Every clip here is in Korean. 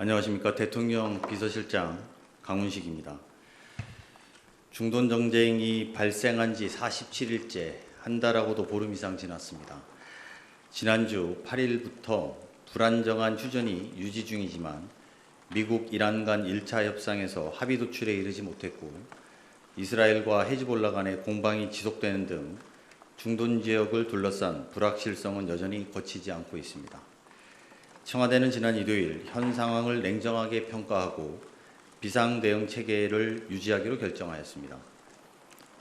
안녕하십니까. 대통령 비서실장 강훈식입니다. 중동 전쟁이 발생한 지 47일째, 한 달하고도 보름 이상 지났습니다. 지난주 8일부터 불안정한 휴전이 유지 중이지만 미국, 이란 간 1차 협상에서 합의 도출에 이르지 못했고 이스라엘과 헤즈볼라 간의 공방이 지속되는 등 중동 지역을 둘러싼 불확실성은 여전히 거치지 않고 있습니다. 청와대는 지난 일요일 현 상황을 냉정하게 평가하고 비상대응 체계를 유지하기로 결정하였습니다.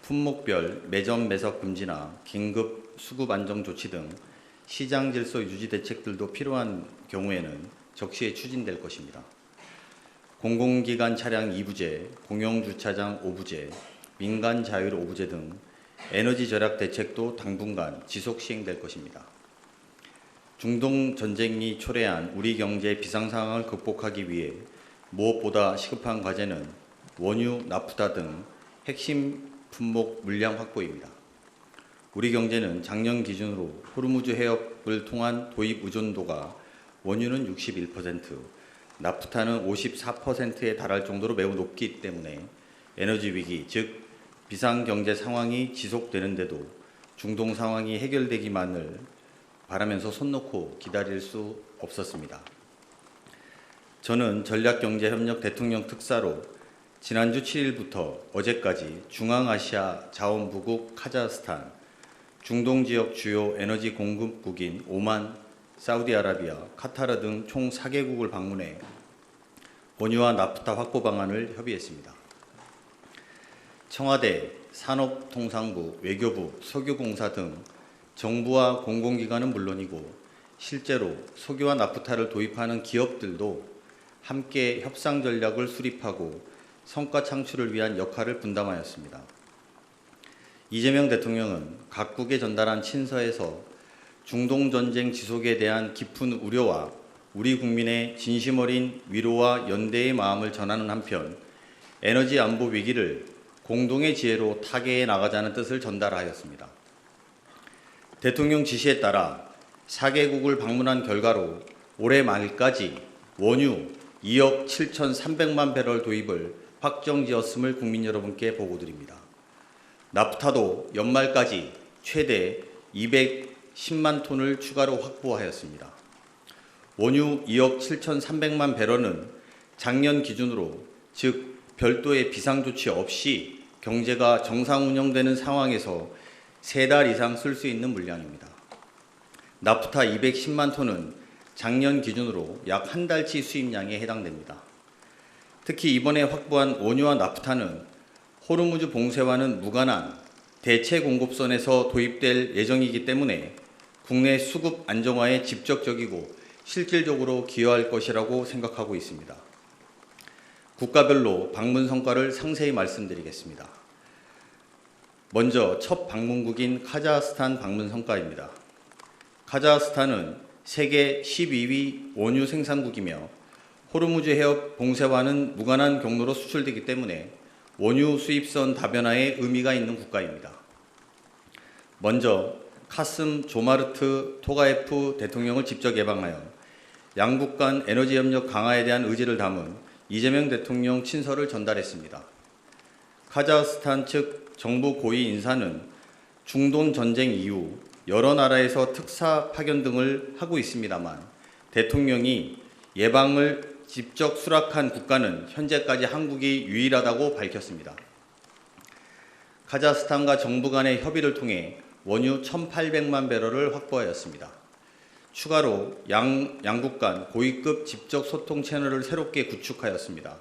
품목별 매점 매석 금지나 긴급 수급 안정 조치 등 시장 질서 유지 대책들도 필요한 경우에는 적시에 추진될 것입니다. 공공기관 차량 2부제, 공영주차장 5부제, 민간 자율 5부제 등 에너지 절약 대책도 당분간 지속 시행될 것입니다. 중동 전쟁이 초래한 우리 경제 비상 상황을 극복하기 위해 무엇보다 시급한 과제는 원유, 나프타 등 핵심 품목 물량 확보입니다. 우리 경제는 작년 기준으로 호르무즈 해협을 통한 도입 의존도가 원유는 61%, 나프타는 54%에 달할 정도로 매우 높기 때문에 에너지 위기, 즉 비상경제 상황이 지속되는데도 중동 상황이 해결되기만을 바라면서 손 놓고 기다릴 수 없었습니다. 저는 전략경제협력 대통령 특사로 지난주 7일부터 어제까지 중앙아시아 자원부국 카자흐스탄, 중동 지역 주요 에너지 공급국인 오만, 사우디아라비아, 카타르 등 총 4개국을 방문해 원유와 나프타 확보 방안을 협의했습니다. 청와대, 산업통상부, 외교부, 석유공사 등 정부와 공공기관은 물론이고 실제로 석유와 나프타를 도입하는 기업들도 함께 협상 전략을 수립하고 성과 창출을 위한 역할을 분담하였습니다. 이재명 대통령은 각국에 전달한 친서에서 중동 전쟁 지속에 대한 깊은 우려와 우리 국민의 진심 어린 위로와 연대의 마음을 전하는 한편 에너지 안보 위기를 공동의 지혜로 타개해 나가자는 뜻을 전달하였습니다. 대통령 지시에 따라 4개국을 방문한 결과로 올해 말까지 원유 2억 7,300만 배럴 도입을 확정지었음을 국민 여러분께 보고드립니다. 나프타도 연말까지 최대 210만 톤을 추가로 확보하였습니다. 원유 2억 7,300만 배럴은 작년 기준으로 즉 별도의 비상조치 없이 경제가 정상 운영되는 상황에서 3달 이상 쓸 수 있는 물량입니다. 나프타 210만 톤은 작년 기준으로 약 한 달치 수입량에 해당됩니다. 특히 이번에 확보한 원유와 나프타는 호르무즈 봉쇄와는 무관한 대체 공급선에서 도입될 예정이기 때문에 국내 수급 안정화에 직접적이고 실질적으로 기여할 것이라고 생각하고 있습니다. 국가별로 방문 성과를 상세히 말씀드리겠습니다. 먼저 첫 방문국인 카자흐스탄 방문 성과입니다. 카자흐스탄은 세계 12위 원유 생산국이며 호르무즈 해협 봉쇄와는 무관한 경로로 수출되기 때문에 원유 수입선 다변화에 의미가 있는 국가입니다. 먼저 카슴 조마르트 토가예프 대통령을 직접 예방하여 양국 간 에너지 협력 강화에 대한 의지를 담은 이재명 대통령 친서를 전달했습니다. 카자흐스탄 측 정부 고위 인사는 중동 전쟁 이후 여러 나라에서 특사 파견 등을 하고 있습니다만 대통령이 예방을 직접 수락한 국가는 현재까지 한국이 유일하다고 밝혔습니다. 카자흐스탄과 정부 간의 협의를 통해 원유 1,800만 배럴을 확보하였습니다. 추가로 양국 간 고위급 직접 소통 채널을 새롭게 구축하였습니다.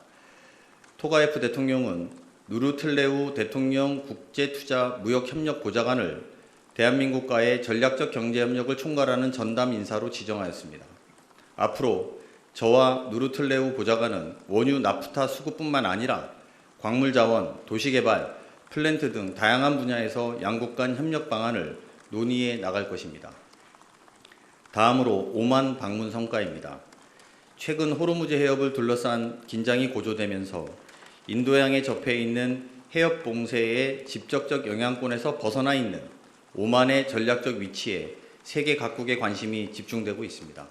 토가예프 대통령은 누르틀레우 대통령 국제투자무역협력보좌관을 대한민국과의 전략적 경제협력을 총괄하는 전담 인사로 지정하였습니다. 앞으로 저와 누르틀레우 보좌관은 원유 나프타 수급뿐만 아니라 광물자원, 도시개발, 플랜트 등 다양한 분야에서 양국 간 협력 방안을 논의해 나갈 것입니다. 다음으로 오만 방문 성과입니다. 최근 호르무즈 해협을 둘러싼 긴장이 고조되면서 인도양에 접해 있는 해협 봉쇄의 직접적 영향권에서 벗어나 있는 오만의 전략적 위치에 세계 각국의 관심이 집중되고 있습니다.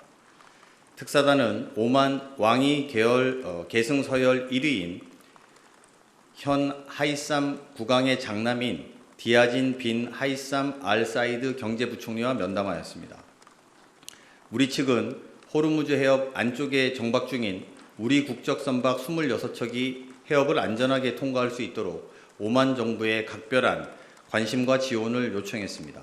특사단은 오만 왕이 계승 서열 1위인 현 하이삼 국왕의 장남인 디아진 빈 하이삼 알 사이드 경제부총리와 면담하였습니다. 우리 측은 호르무즈 해협 안쪽에 정박 중인 우리 국적 선박 26척이 해협을 안전하게 통과할 수 있도록 오만 정부에 각별한 관심과 지원을 요청했습니다.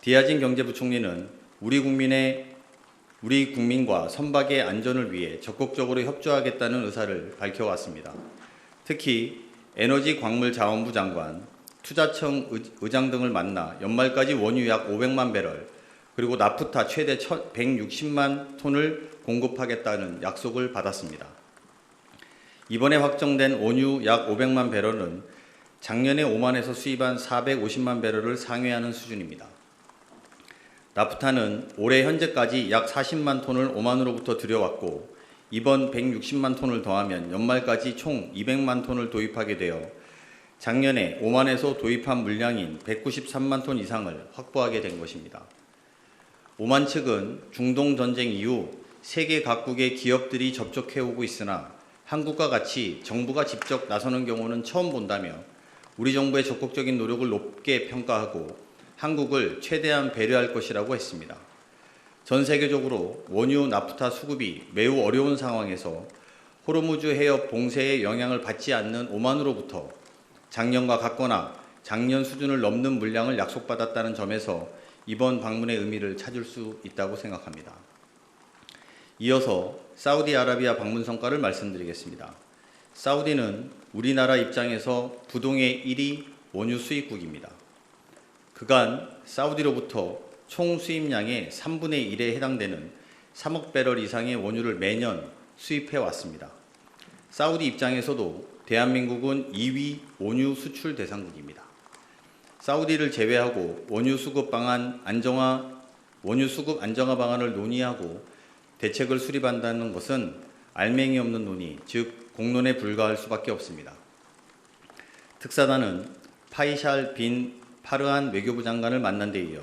디아진 경제부총리는 우리 국민과 선박의 안전을 위해 적극적으로 협조하겠다는 의사를 밝혀왔습니다. 특히 에너지 광물 자원부 장관, 투자청 의장 등을 만나 연말까지 원유 약 500만 배럴, 그리고 나프타 최대 160만 톤을 공급하겠다는 약속을 받았습니다. 이번에 확정된 원유 약 500만 배럴은 작년에 오만에서 수입한 450만 배럴을 상회하는 수준입니다. 나프타는 올해 현재까지 약 40만 톤을 오만으로부터 들여왔고 이번 160만 톤을 더하면 연말까지 총 200만 톤을 도입하게 되어 작년에 오만에서 도입한 물량인 193만 톤 이상을 확보하게 된 것입니다. 오만 측은 중동 전쟁 이후 세계 각국의 기업들이 접촉해오고 있으나 한국과 같이 정부가 직접 나서는 경우는 처음 본다며 우리 정부의 적극적인 노력을 높게 평가하고 한국을 최대한 배려할 것이라고 했습니다. 전 세계적으로 원유 나프타 수급이 매우 어려운 상황에서 호르무즈 해협 봉쇄의 영향을 받지 않는 오만으로부터 작년과 같거나 작년 수준을 넘는 물량을 약속받았다는 점에서 이번 방문의 의미를 찾을 수 있다고 생각합니다. 이어서 사우디아라비아 방문 성과를 말씀드리겠습니다. 사우디는 우리나라 입장에서 부동의 1위 원유 수입국입니다. 그간 사우디로부터 총 수입량의 3분의 1에 해당되는 3억 배럴 이상의 원유를 매년 수입해 왔습니다. 사우디 입장에서도 대한민국은 2위 원유 수출 대상국입니다. 사우디를 제외하고 원유 수급 안정화 방안을 논의하고 대책을 수립한다는 것은 알맹이 없는 논의, 즉 공론에 불과할 수밖에 없습니다. 특사단은 파이샬 빈 파르한 외교부 장관을 만난 데 이어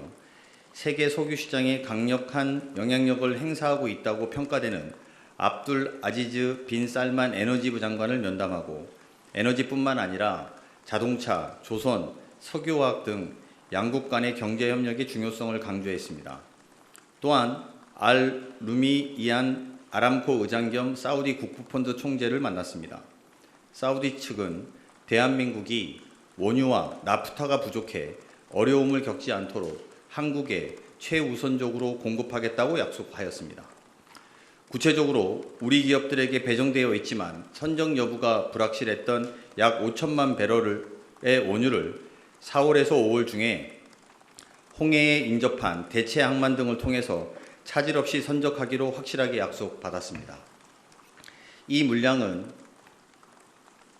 세계 석유 시장에 강력한 영향력을 행사하고 있다고 평가되는 압둘 아지즈 빈 살만 에너지부 장관을 면담하고 에너지뿐만 아니라 자동차, 조선, 석유화학 등 양국 간의 경제협력의 중요성을 강조했습니다. 또한 알 루미이안 아람코 의장 겸 사우디 국부펀드 총재를 만났습니다. 사우디 측은 대한민국이 원유와 나프타가 부족해 어려움을 겪지 않도록 한국에 최우선적으로 공급하겠다고 약속하였습니다. 구체적으로 우리 기업들에게 배정되어 있지만 선정 여부가 불확실했던 약 5천만 배럴의 원유를 4월에서 5월 중에 홍해에 인접한 대체 항만 등을 통해서 차질 없이 선적하기로 확실하게 약속받았습니다. 이 물량은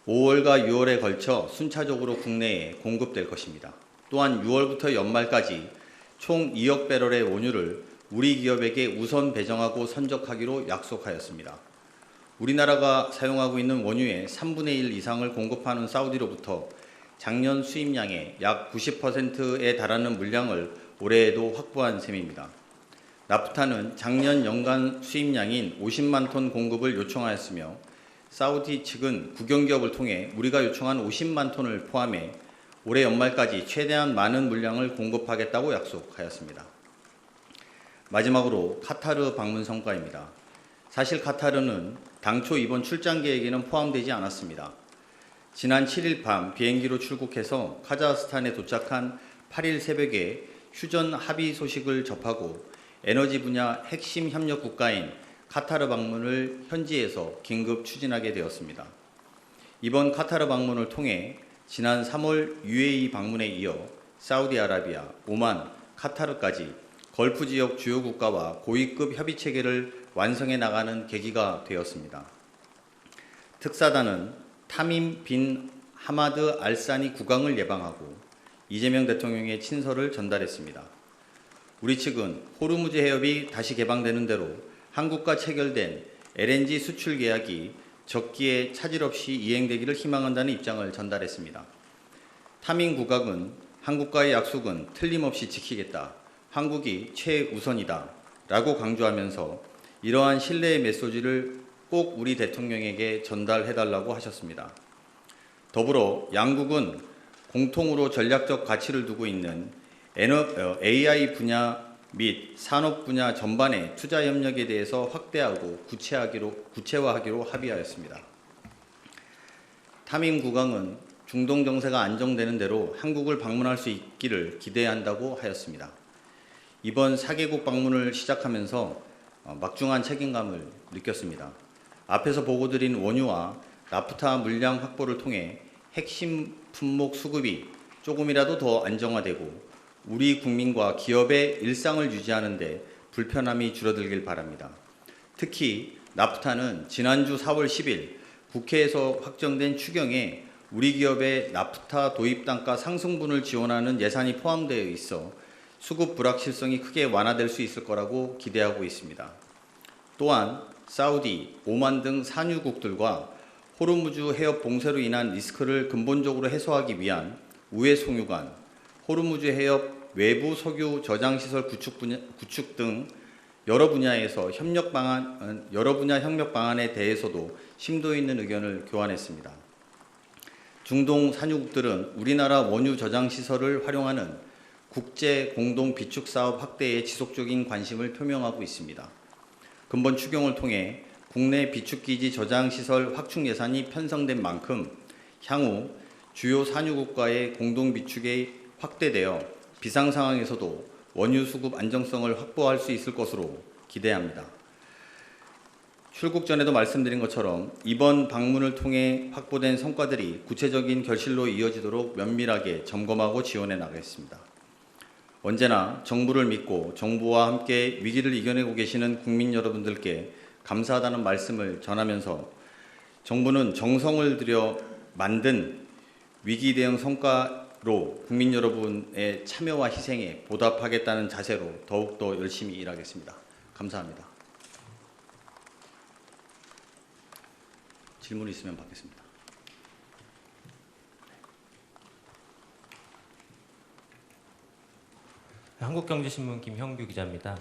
5월과 6월에 걸쳐 순차적으로 국내에 공급될 것입니다. 또한 6월부터 연말까지 총 2억 배럴의 원유를 우리 기업에게 우선 배정하고 선적하기로 약속하였습니다. 우리나라가 사용하고 있는 원유의 3분의 1 이상을 공급하는 사우디로부터 작년 수입량의 약 90%에 달하는 물량을 올해에도 확보한 셈입니다. 나프타는 작년 연간 수입량인 50만 톤 공급을 요청하였으며 사우디 측은 국영기업을 통해 우리가 요청한 50만 톤을 포함해 올해 연말까지 최대한 많은 물량을 공급하겠다고 약속하였습니다. 마지막으로 카타르 방문 성과입니다. 사실 카타르는 당초 이번 출장 계획에는 포함되지 않았습니다. 지난 7일 밤 비행기로 출국해서 카자흐스탄에 도착한 8일 새벽에 휴전 합의 소식을 접하고 에너지 분야 핵심 협력 국가인 카타르 방문을 현지에서 긴급 추진하게 되었습니다. 이번 카타르 방문을 통해 지난 3월 UAE 방문에 이어 사우디아라비아, 오만, 카타르까지 걸프 지역 주요 국가와 고위급 협의 체계를 완성해 나가는 계기가 되었습니다. 특사단은 타밈 빈 하마드 알사니 국왕을 예방하고 이재명 대통령의 친서를 전달했습니다. 우리 측은 호르무즈 해협이 다시 개방되는 대로 한국과 체결된 LNG 수출 계약이 적기에 차질 없이 이행되기를 희망한다는 입장을 전달했습니다. 타민 국왕은 한국과의 약속은 틀림없이 지키겠다. 한국이 최우선이다. 라고 강조하면서 이러한 신뢰의 메시지를 꼭 우리 대통령에게 전달해달라고 하셨습니다. 더불어 양국은 공통으로 전략적 가치를 두고 있는 AI 분야 및 산업 분야 전반의 투자 협력에 대해서 확대하고 구체화하기로 합의하였습니다. 타민 국왕은 중동 정세가 안정되는 대로 한국을 방문할 수 있기를 기대한다고 하였습니다. 이번 4개국 방문을 시작하면서 막중한 책임감을 느꼈습니다. 앞에서 보고드린 원유와 나프타 물량 확보를 통해 핵심 품목 수급이 조금이라도 더 안정화되고 우리 국민과 기업의 일상을 유지하는 데 불편함이 줄어들길 바랍니다. 특히 나프타는 지난주 4월 10일 국회에서 확정된 추경에 우리 기업의 나프타 도입 단가 상승분을 지원하는 예산이 포함되어 있어 수급 불확실성이 크게 완화될 수 있을 거라고 기대하고 있습니다. 또한 사우디, 오만 등 산유국들과 호르무즈 해협 봉쇄로 인한 리스크를 근본적으로 해소하기 위한 우회 송유관, 호르무즈 해협 외부 석유 저장시설 구축 등 여러 분야 협력 방안에 대해서도 심도 있는 의견을 교환했습니다. 중동 산유국들은 우리나라 원유 저장시설을 활용하는 국제 공동 비축 사업 확대에 지속적인 관심을 표명하고 있습니다. 근본 추경을 통해 국내 비축기지 저장시설 확충 예산이 편성된 만큼 향후 주요 산유국과의 공동 비축이 확대되어 비상 상황에서도 원유 수급 안정성을 확보할 수 있을 것으로 기대합니다. 출국 전에도 말씀드린 것처럼 이번 방문을 통해 확보된 성과들이 구체적인 결실로 이어지도록 면밀하게 점검하고 지원해 나가겠습니다. 언제나 정부를 믿고 정부와 함께 위기를 이겨내고 계시는 국민 여러분들께 감사하다는 말씀을 전하면서 정부는 정성을 들여 만든 위기 대응 성과로 국민 여러분의 참여와 희생에 보답하겠다는 자세로 더욱더 열심히 일하겠습니다. 감사합니다. 질문 있으면 받겠습니다. 한국경제신문 김형규 기자입니다.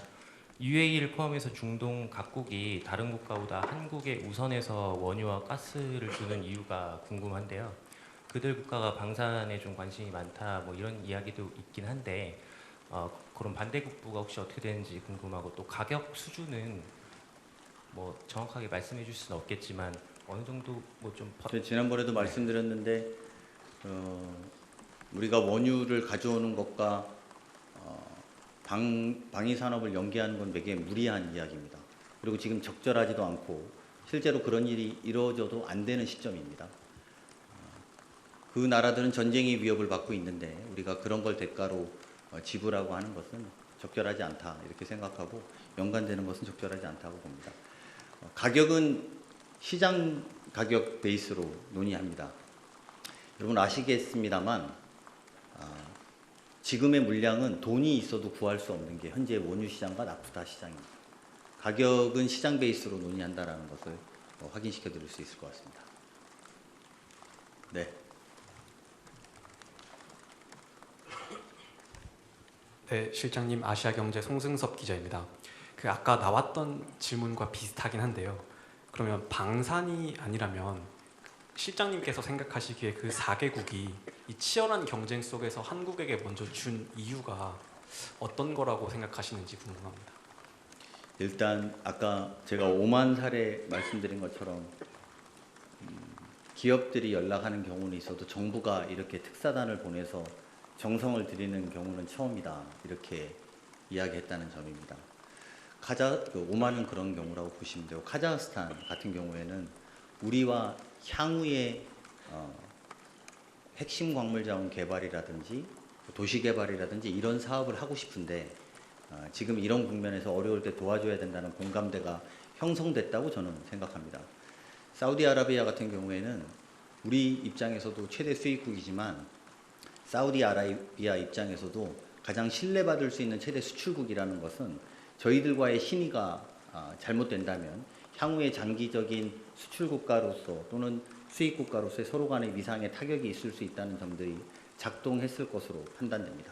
UAE를 포함해서 중동 각국이 다른 국가보다 한국에 우선해서 원유와 가스를 주는 이유가 궁금한데요. 그들 국가가 방산에 좀 관심이 많다 뭐 이런 이야기도 있긴 한데 그런 반대국부가 혹시 어떻게 되는지 궁금하고 또 가격 수준은 뭐 정확하게 말씀해 주실 수는 없겠지만 어느 정도 뭐 좀 지난번에도 말씀드렸는데 우리가 원유를 가져오는 것과 방위 산업을 연계하는 건 되게 무리한 이야기입니다. 그리고 지금 적절하지도 않고 실제로 그런 일이 이루어져도 안 되는 시점입니다. 그 나라들은 전쟁의 위협을 받고 있는데 우리가 그런 걸 대가로 지불하고 하는 것은 적절하지 않다 이렇게 생각하고 연관되는 것은 적절하지 않다고 봅니다. 가격은 시장 가격 베이스로 논의합니다. 여러분 아시겠습니다만 지금의 물량은 돈이 있어도 구할 수 없는 게 현재 원유 시장과 나프타 시장입니다. 가격은 시장 베이스로 논의한다는 것을 확인시켜 드릴 수 있을 것 같습니다. 네. 네, 실장님 아시아경제 송승섭 기자입니다. 아까 나왔던 질문과 비슷하긴 한데요. 그러면 방산이 아니라면 실장님께서 생각하시기에 그 4개국이 이 치열한 경쟁 속에서 한국에게 먼저 준 이유가 어떤 거라고 생각하시는지 궁금합니다. 일단 아까 제가 오만 사례 말씀드린 것처럼 기업들이 연락하는 경우는 있어도 정부가 이렇게 특사단을 보내서 정성을 들이는 경우는 처음이다 이렇게 이야기했다는 점입니다. 오만은 그런 경우라고 보시면 되고 카자흐스탄 같은 경우에는 우리와 향후에 핵심 광물 자원 개발이라든지 도시 개발이라든지 이런 사업을 하고 싶은데 지금 이런 국면에서 어려울 때 도와줘야 된다는 공감대가 형성됐다고 저는 생각합니다. 사우디아라비아 같은 경우에는 우리 입장에서도 최대 수입국이지만 사우디아라비아 입장에서도 가장 신뢰받을 수 있는 최대 수출국이라는 것은 저희들과의 신의가 잘못된다면 향후에 장기적인 수출국가로서 또는 수입국가로서의 서로 간의 위상에 타격이 있을 수 있다는 점들이 작동했을 것으로 판단됩니다.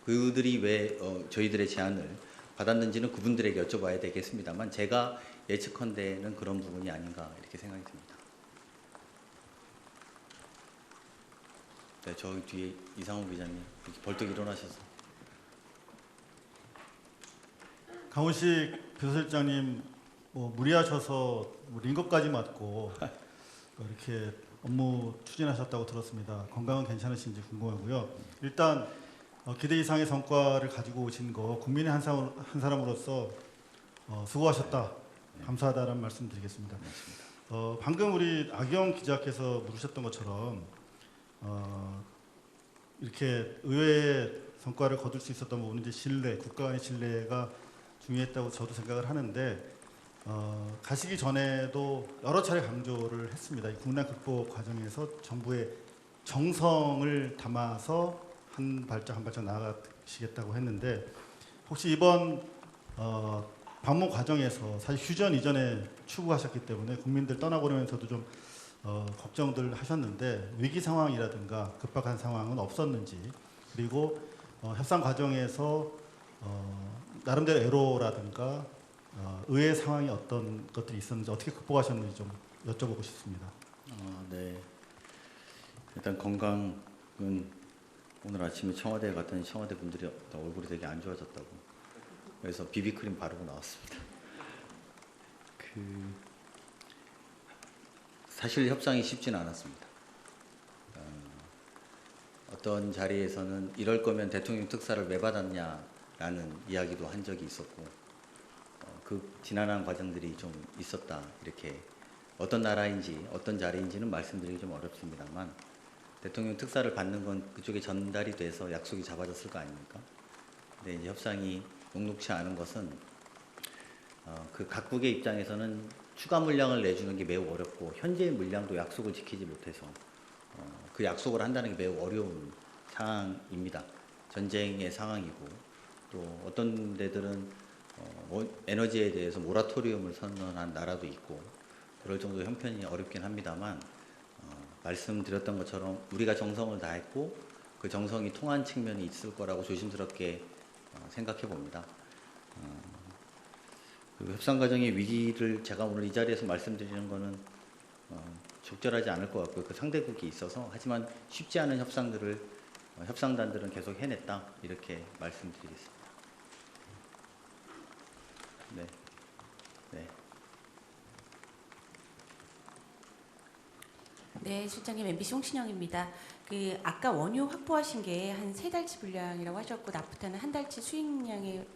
그들이 왜 저희들의 제안을 받았는지는 그분들에게 여쭤봐야 되겠습니다만 제가 예측컨대는 그런 부분이 아닌가 이렇게 생각이 듭니다. 네, 저기 뒤에 이상호 기자님 이렇게 벌떡 일어나셔서. 강훈식 비서실장님 무리하셔서 링거까지 맞고 이렇게 업무 추진하셨다고 들었습니다. 건강은 괜찮으신지 궁금하고요. 일단 기대 이상의 성과를 가지고 오신 거 국민의 한 사람으로서 수고하셨다, 감사하다는 말씀드리겠습니다. 방금 우리 악영 기자께서 물으셨던 것처럼 이렇게 의외의 성과를 거둘 수 있었던 부분은 이제 신뢰, 국가 간의 신뢰가 중요했다고 저도 생각을 하는데 가시기 전에도 여러 차례 강조를 했습니다. 이 국난 극복 과정에서 정부의 정성을 담아서 한 발짝 한 발짝 나아가시겠다고 했는데 혹시 이번 방문 과정에서 사실 휴전 이전에 추구하셨기 때문에 국민들 떠나보내면서도 좀 걱정들 하셨는데 위기 상황이라든가 급박한 상황은 없었는지, 그리고 협상 과정에서 나름대로 애로라든가 의외의 상황이 어떤 것들이 있었는지 어떻게 극복하셨는지 좀 여쭤보고 싶습니다. 네. 일단 건강은 오늘 아침에 청와대에 갔더니 청와대 분들이 얼굴이 되게 안 좋아졌다고. 그래서 비비크림 바르고 나왔습니다. 사실 협상이 쉽지는 않았습니다. 어떤 자리에서는 이럴 거면 대통령 특사를 왜 받았냐라는 이야기도 한 적이 있었고, 그 지난한 과정들이 좀 있었다, 이렇게 어떤 나라인지 어떤 자리인지는 말씀드리기 좀 어렵습니다만 대통령 특사를 받는 건 그쪽에 전달이 돼서 약속이 잡아졌을 거 아닙니까? 근데 이제 협상이 녹록치 않은 것은 그 각국의 입장에서는 추가 물량을 내주는 게 매우 어렵고 현재의 물량도 약속을 지키지 못해서 그 약속을 한다는 게 매우 어려운 상황입니다. 전쟁의 상황이고, 또 어떤 데들은 에너지에 대해서 모라토리움을 선언한 나라도 있고 그럴 정도 형편이 어렵긴 합니다만 말씀드렸던 것처럼 우리가 정성을 다했고 그 정성이 통한 측면이 있을 거라고 조심스럽게 생각해 봅니다. 그 협상 과정의 위기를 제가 오늘 이 자리에서 말씀드리는 거는 적절하지 않을 것 같고요. 그 상대국이 있어서, 하지만 쉽지 않은 협상들을 협상단들은 계속 해냈다, 이렇게 말씀드리겠습니다. 네. 네. 네, 실장님, MBC 홍신영입니다. 아까 원유 확보하신 게 한 3달치 분량이라고 하셨고 나프타는 한 달치 수익량에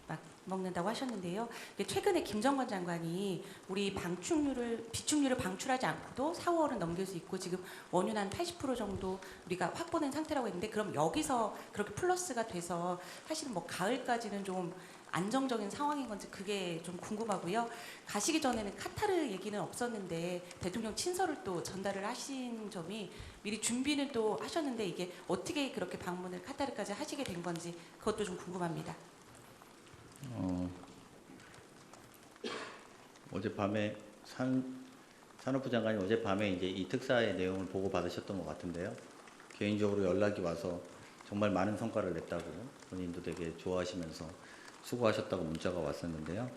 막 먹는다고 하셨는데요. 최근에 김정관 장관이 우리 비축률을 방출하지 않고도 4월은 넘길 수 있고 지금 원유는 한 80% 정도 우리가 확보된 상태라고 했는데, 그럼 여기서 그렇게 플러스가 돼서 사실은 뭐 가을까지는 좀 안정적인 상황인 건지 그게 좀 궁금하고요. 가시기 전에는 카타르 얘기는 없었는데 대통령 친서를 또 전달을 하신 점이 미리 준비는 또 하셨는데 이게 어떻게 그렇게 방문을 카타르까지 하시게 된 건지 그것도 좀 궁금합니다. 어젯밤에 산업부 장관이 어젯밤에 이제 이 특사의 내용을 보고 받으셨던 것 같은데요. 개인적으로 연락이 와서 정말 많은 성과를 냈다고 본인도 되게 좋아하시면서 수고하셨다고 문자가 왔었는데요.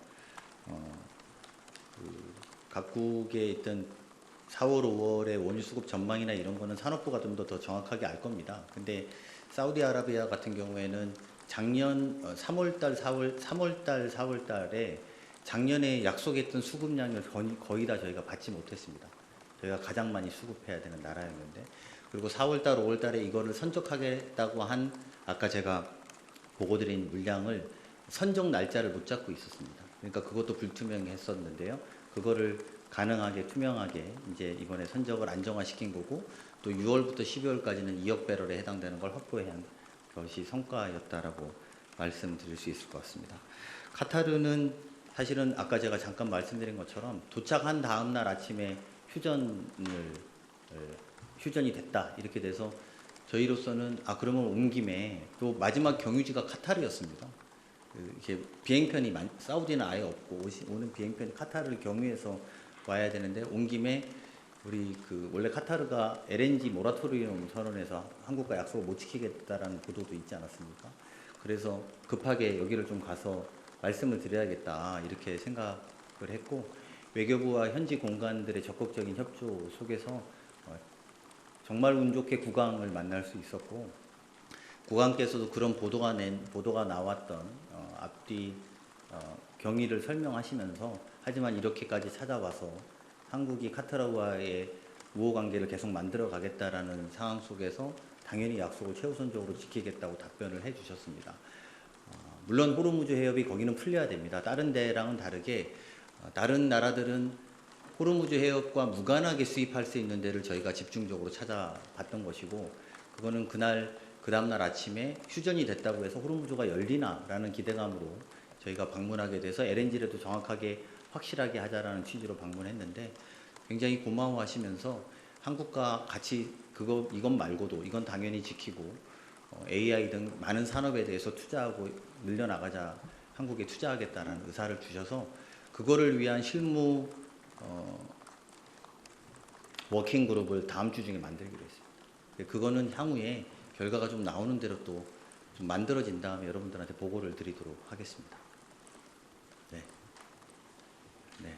각국에 있던 4월, 5월의 원유 수급 전망이나 이런 거는 산업부가 좀 더 정확하게 알 겁니다. 근데 사우디아라비아 같은 경우에는 작년 3월달, 4월달에 작년에 약속했던 수급량을 거의 다 저희가 받지 못했습니다. 저희가 가장 많이 수급해야 되는 나라였는데, 그리고 4월달, 5월달에 이거를 선적하겠다고 한 아까 제가 보고드린 물량을 선적 날짜를 못 잡고 있었습니다. 그러니까 그것도 불투명했었는데요. 그거를 가능하게 투명하게 이제 이번에 선적을 안정화시킨 거고, 또 6월부터 12월까지는 2억 배럴에 해당되는 걸 확보한 것이 성과였다라고 말씀드릴 수 있을 것 같습니다. 카타르는 사실은 아까 제가 잠깐 말씀드린 것처럼 도착한 다음 날 아침에 휴전이 됐다, 이렇게 돼서 저희로서는 그러면 온 김에, 또 마지막 경유지가 카타르였습니다. 이렇게 비행편이 사우디는 아예 없고 오는 비행편이 카타르를 경유해서 와야 되는데, 온 김에 우리 원래 카타르가 LNG 모라토리움 선언해서 한국과 약속을 못 지키겠다라는 보도도 있지 않았습니까? 그래서 급하게 여기를 좀 가서 말씀을 드려야겠다 이렇게 생각을 했고 외교부와 현지 공간들의 적극적인 협조 속에서 정말 운 좋게 국왕을 만날 수 있었고 국왕께서도 그런 보도가 나왔던 앞뒤 경위를 설명하시면서 하지만 이렇게까지 찾아와서 한국이 카타르와의 우호 관계를 계속 만들어 가겠다라는 상황 속에서 당연히 약속을 최우선적으로 지키겠다고 답변을 해주셨습니다. 물론 호르무즈 해협이 거기는 풀려야 됩니다. 다른 데랑은 다르게 다른 나라들은 호르무즈 해협과 무관하게 수입할 수 있는 데를 저희가 집중적으로 찾아봤던 것이고 그거는 그 다음날 아침에 휴전이 됐다고 해서 호르무즈가 열리나라는 기대감으로 저희가 방문하게 돼서 LNG라도 정확하게 확실하게 하자라는 취지로 방문했는데 굉장히 고마워하시면서 한국과 같이 이건 말고도 이건 당연히 지키고 AI 등 많은 산업에 대해서 투자하고 늘려나가자 한국에 투자하겠다는 의사를 주셔서 그거를 위한 실무 워킹 그룹을 다음 주 중에 만들기로 했습니다. 그거는 향후에 결과가 좀 나오는 대로 또 좀 만들어진 다음에 여러분들한테 보고를 드리도록 하겠습니다. 네. 네.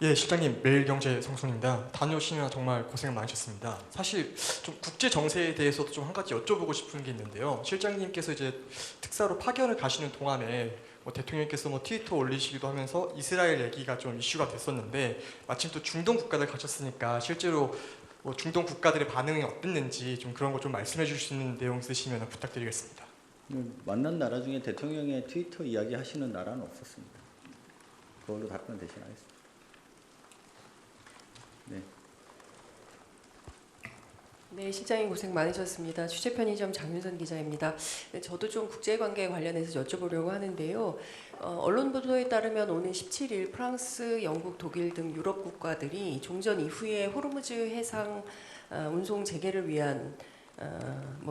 예, 실장님 매일경제 성순입니다. 다녀오시느라 정말 고생 많으셨습니다. 사실 좀 국제 정세에 대해서도 좀 한 가지 여쭤보고 싶은 게 있는데요. 실장님께서 이제 특사로 파견을 가시는 동안에 대통령께서 트위터 올리시기도 하면서 이스라엘 얘기가 좀 이슈가 됐었는데 마침 또 중동 국가들 가셨으니까 실제로 중동 국가들의 반응이 어땠는지 좀 그런 거 좀 말씀해 주실 수 있는 내용 있으시면 부탁드리겠습니다. 만난 나라 중에 대통령의 트위터 이야기 하시는 나라는 없었습니다. 그걸로 답변 대신하겠습니다. 네. 네, 실장님 고생 많으셨습니다. 취재편의점 장윤선 기자입니다. 네, 저도 좀 국제관계 관련해서 여쭤보려고 하는데요. 언론 보도에 따르면 오는 17일 프랑스, 영국, 독일 등 유럽 국가들이 종전 이후에 호르무즈 해상 운송 재개를 위한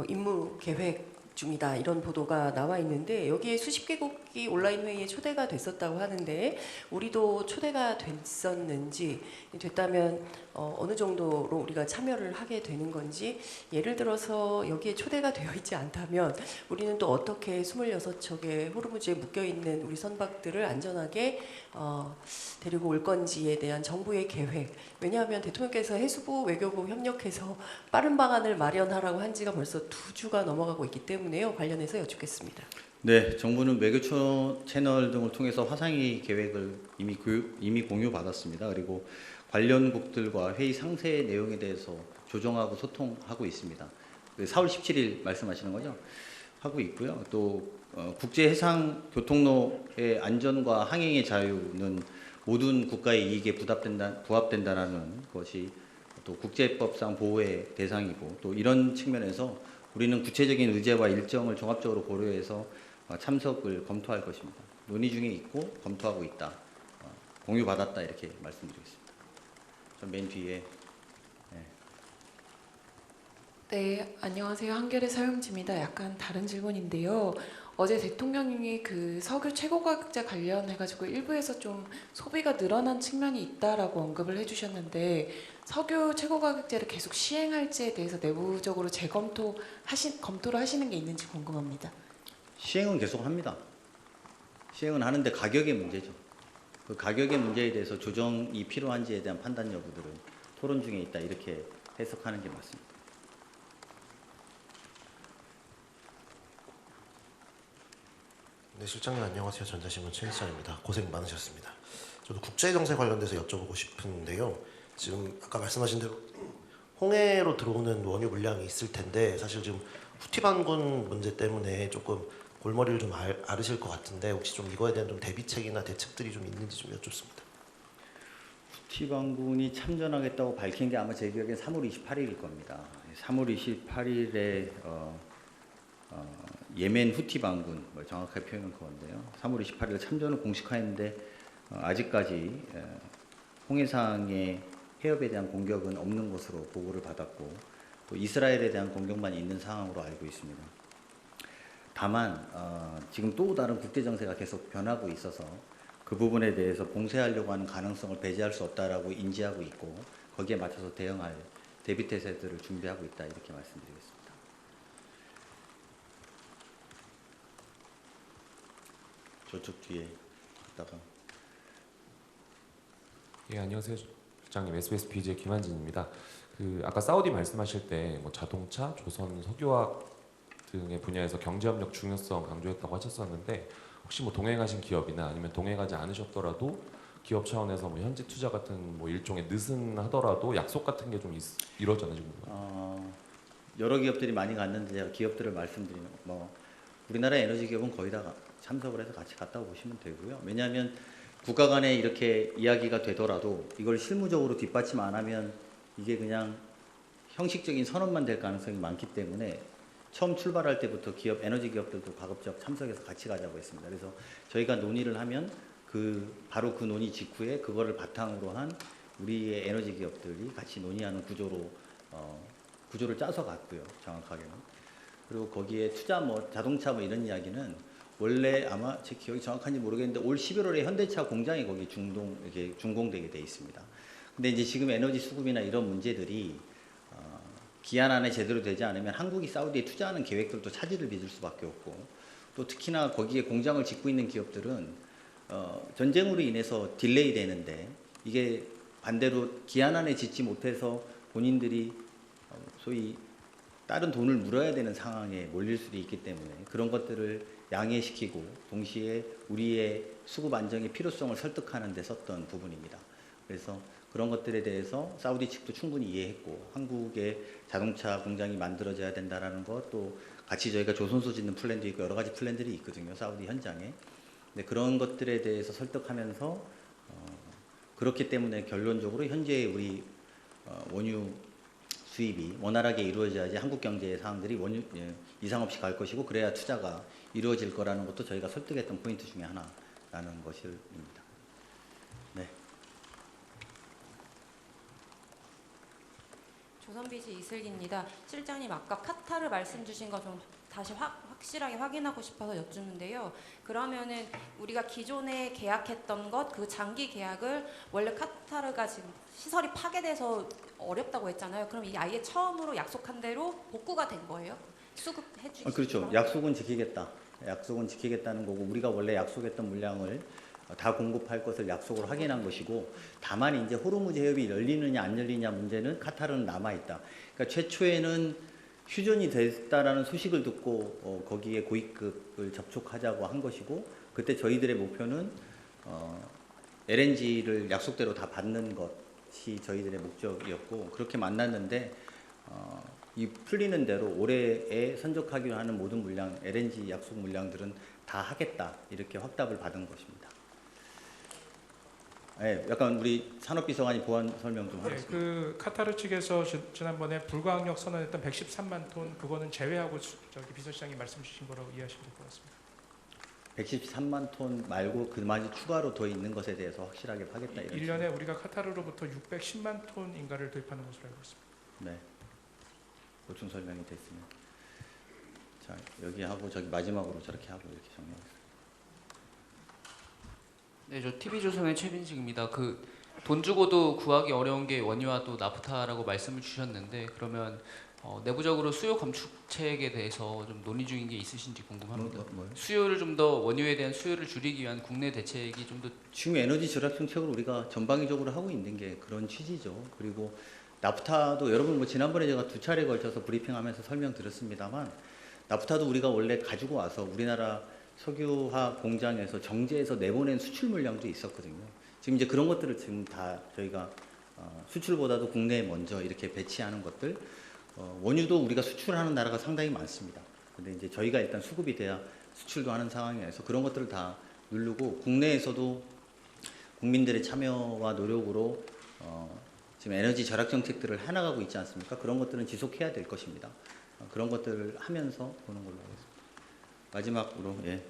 임무 계획 중이다 이런 보도가 나와 있는데 여기에 수십 개국이 온라인 회의에 초대가 됐었다고 하는데 우리도 초대가 됐었는지 됐다면 어느 정도로 우리가 참여를 하게 되는 건지 예를 들어서 여기에 초대가 되어 있지 않다면 우리는 또 어떻게 26척의 호르무즈에 묶여있는 우리 선박들을 안전하게 데리고 올 건지에 대한 정부의 계획 왜냐하면 대통령께서 해수부 외교부 협력해서 빠른 방안을 마련하라고 한 지가 벌써 2주가 넘어가고 있기 때문에요. 관련해서 여쭙겠습니다. 네, 정부는 외교 채널 등을 통해서 화상회의 계획을 이미 공유받았습니다. 그리고 관련국들과 회의 상세 내용에 대해서 조정하고 소통하고 있습니다. 4월 17일 말씀하시는 거죠? 하고 있고요. 또 국제 해상 교통로의 안전과 항행의 자유는 모든 국가의 이익에 부합된다라는 것이 또 국제법상 보호의 대상이고 또 이런 측면에서 우리는 구체적인 의제와 일정을 종합적으로 고려해서 참석을 검토할 것입니다. 논의 중에 있고 검토하고 있다. 공유받았다 이렇게 말씀드리겠습니다. 전 맨 뒤에. 네, 안녕하세요. 한겨레 서영지입니다. 약간 다른 질문인데요. 어제 대통령이 그 석유 최고가격제 관련해가지고 일부에서 좀 소비가 늘어난 측면이 있다라고 언급을 해주셨는데 석유 최고가격제를 계속 시행할지에 대해서 내부적으로 검토를 하시는 게 있는지 궁금합니다. 시행은 계속 합니다. 시행은 하는데 가격의 문제죠. 그 가격의 문제에 대해서 조정이 필요한지에 대한 판단 여부들은 토론 중에 있다 이렇게 해석하는 게 맞습니다. 네, 실장님 안녕하세요. 전자신문 최희찬입니다. 고생 많으셨습니다. 저도 국제정세 관련돼서 여쭤보고 싶은데요. 지금 아까 말씀하신 대로 홍해로 들어오는 원유 물량이 있을 텐데 사실 지금 후티 반군 문제 때문에 조금 골머리를 좀 앓으실 것 같은데 혹시 좀 이거에 대한 좀 대비책이나 대책들이 좀 있는지 좀 여쭙습니다. 후티 반군이 참전하겠다고 밝힌 게 아마 제 기억엔 3월 28일일 겁니다. 3월 28일에 예멘 후티 반군 정확하게 표현은 그건데요. 3월 28일 참전을 공식화했는데 아직까지 홍해상의 해협에 대한 공격은 없는 것으로 보고를 받았고 또 이스라엘에 대한 공격만 있는 상황으로 알고 있습니다. 다만 지금 또 다른 국제 정세가 계속 변하고 있어서 그 부분에 대해서 봉쇄하려고 하는 가능성을 배제할 수 없다라고 인지하고 있고 거기에 맞춰서 대응할 대비 태세들을 준비하고 있다 이렇게 말씀드리겠습니다. 저쪽 뒤에 갔다가 예, 안녕하세요. 실장님, SBS BJ 김한진입니다. 그 아까 사우디 말씀하실 때 뭐 자동차, 조선, 석유화학 등의 분야에서 경제협력 중요성 강조했다고 하셨었는데 혹시 뭐 동행하신 기업이나 아니면 동행하지 않으셨더라도 기업 차원에서 뭐 현지 투자 같은 뭐 일종의 느슨 하더라도 약속 같은 게 좀 이루어졌는지 궁금해요. 여러 기업들이 많이 갔는데 제가 기업들을 말씀드리는 뭐 우리나라 에너지 기업은 거의 다 참석을 해서 같이 갔다고 보시면 되고요. 왜냐하면 국가 간에 이렇게 이야기가 되더라도 이걸 실무적으로 뒷받침 안 하면 이게 그냥 형식적인 선언만 될 가능성이 많기 때문에 처음 출발할 때부터 기업 에너지 기업들도 가급적 참석해서 같이 가자고 했습니다. 그래서 저희가 논의를 하면 바로 그 논의 직후에 그거를 바탕으로 한 우리의 에너지 기업들이 같이 논의하는 구조를 짜서 갔고요. 정확하게는. 그리고 거기에 투자 뭐 자동차 뭐 이런 이야기는 원래 아마 제 기억이 정확한지 모르겠는데 올 11월에 현대차 공장이 거기 이렇게 준공되게 돼 있습니다. 근데 이제 지금 에너지 수급이나 이런 문제들이 기한 안에 제대로 되지 않으면 한국이 사우디에 투자하는 계획들도 차질을 빚을 수밖에 없고 또 특히나 거기에 공장을 짓고 있는 기업들은 전쟁으로 인해서 딜레이 되는데 이게 반대로 기한 안에 짓지 못해서 본인들이 소위 다른 돈을 물어야 되는 상황에 몰릴 수도 있기 때문에 그런 것들을 양해시키고 동시에 우리의 수급 안정의 필요성을 설득하는 데 썼던 부분입니다. 그래서 그런 것들에 대해서 사우디 측도 충분히 이해했고 한국의 자동차 공장이 만들어져야 된다라는 것 또 같이 저희가 조선소 짓는 플랜도 있고 여러 가지 플랜들이 있거든요. 사우디 현장에. 근데 그런 것들에 대해서 설득하면서 그렇기 때문에 결론적으로 현재 우리 원유 수입이 원활하게 이루어져야지 한국 경제의 사항들이 이상 없이 갈 것이고 그래야 투자가 이루어질 거라는 것도 저희가 설득했던 포인트 중에 하나라는 것입니다. 네. 조선비지 이슬기입니다. 실장님 아까 카타르 말씀 주신 거 좀 다시 확실하게 확인하고 싶어서 여쭙는데요. 그러면은 우리가 기존에 계약했던 것, 그 장기 계약을 원래 카타르가 지금 시설이 파괴돼서 어렵다고 했잖아요. 그럼 이게 아예 처음으로 약속한 대로 복구가 된 거예요? 수급해 주시죠? 그렇죠. 약속은 지키겠다. 약속은 지키겠다는 거고 우리가 원래 약속했던 물량을 다 공급할 것을 약속을 확인한 것이고 다만 이제 호르무즈 해협이 열리느냐 안 열리냐 문제는 카타르는 남아 있다. 그러니까 최초에는 휴전이 됐다라는 소식을 듣고 거기에 고위급을 접촉하자고 한 것이고 그때 저희들의 목표는 LNG를 약속대로 다 받는 것이 저희들의 목적이었고 그렇게 만났는데 이 풀리는 대로 올해에 선적하기로 하는 모든 물량 LNG 약속 물량들은 다 하겠다 이렇게 확답을 받은 것입니다. 네, 약간 우리 산업비서관이 보완 설명 좀 하겠습니다. 그 카타르 측에서 지난번에 불가항력 선언했던 113만 톤 그거는 제외하고 저기 비서실장이 말씀 주신 거라고 이해하시면 될 것 같습니다. 113만 톤 말고 그마저 추가로 더 있는 것에 대해서 확실하게 하겠다 이런. 1년에 우리가 카타르로부터 610만 톤인가를 도입하는 것으로 알고 있습니다. 네. 보충 설명이 됐으면. 자, 여기 하고 저기 마지막으로 저렇게 하고 이렇게 정리하겠습니다. 네, 저 TV조선의 최빈식입니다. 돈 주고도 구하기 어려운 게 원유와 또 나프타라고 말씀을 주셨는데 그러면 내부적으로 수요 감축책에 대해서 좀 논의 중인 게 있으신지 궁금합니다. 수요를 좀 더 원유에 대한 수요를 줄이기 위한 국내 대책이 좀 더 지금 에너지 절약 정책을 우리가 전방위적으로 하고 있는 게 그런 취지죠. 그리고 나프타도 여러분 뭐 지난번에 제가 2차례 걸쳐서 브리핑하면서 설명드렸습니다만 나프타도 우리가 원래 가지고 와서 우리나라 석유화 공장에서 정제해서 내보낸 수출 물량도 있었거든요. 지금 이제 그런 것들을 지금 다 저희가 수출보다도 국내에 먼저 이렇게 배치하는 것들 원유도 우리가 수출하는 나라가 상당히 많습니다. 근데 이제 저희가 일단 수급이 돼야 수출도 하는 상황이라서 그런 것들을 다 누르고 국내에서도 국민들의 참여와 노력으로 지금 에너지 절약 정책들을 해나가고 있지 않습니까? 그런 것들은 지속해야 될 것입니다. 그런 것들을 하면서 보는 걸로 하겠습니다. 마지막으로 예.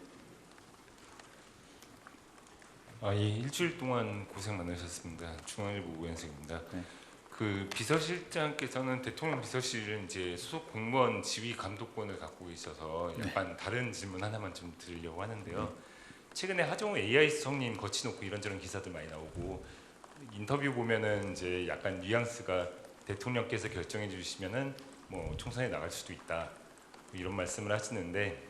예, 일주일 동안 고생 많으셨습니다. 중앙일보 우현승입니다. 네. 그 비서실장께서는 대통령 비서실은 이제 소속 공무원 지휘 감독권을 갖고 있어서 약간 다른 질문 하나만 좀 드리려고 하는데요. 최근에 하정우 AI 수석님 거치놓고 이런저런 기사들 많이 나오고 인터뷰 보면은 이제 약간 뉘앙스가 대통령께서 결정해 주시면은 뭐 총선에 나갈 수도 있다 뭐 이런 말씀을 하시는데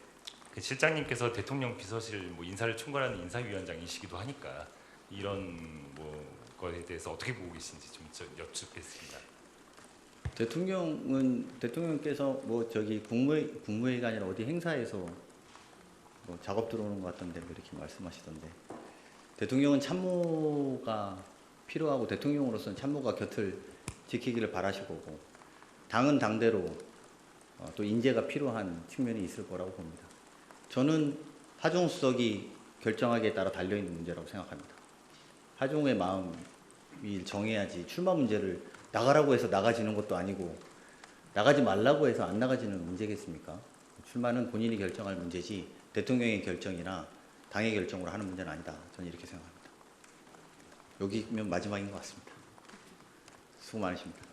그 실장님께서 대통령 비서실 뭐 인사를 총괄하는 인사위원장이시기도 하니까 이런 뭐 거에 대해서 어떻게 보고 계신지 좀 여쭙겠습니다. 대통령께서 뭐 저기 국무회의가 아니라 어디 행사에서 뭐 작업 들어오는 것 같던데 뭐 이렇게 말씀하시던데 대통령은 참모가 필요하고 대통령으로서는 참모가 곁을 지키기를 바라실 거고 당은 당대로 또 인재가 필요한 측면이 있을 거라고 봅니다. 저는 하종 수석이 결정하기에 따라 달려있는 문제라고 생각합니다. 하종의 마음이 정해야지 출마 문제를 나가라고 해서 나가지는 것도 아니고 나가지 말라고 해서 안 나가지는 문제겠습니까? 출마는 본인이 결정할 문제지 대통령의 결정이나 당의 결정으로 하는 문제는 아니다. 저는 이렇게 생각합니다. 여기면 마지막인 것 같습니다. 수고 많으십니다.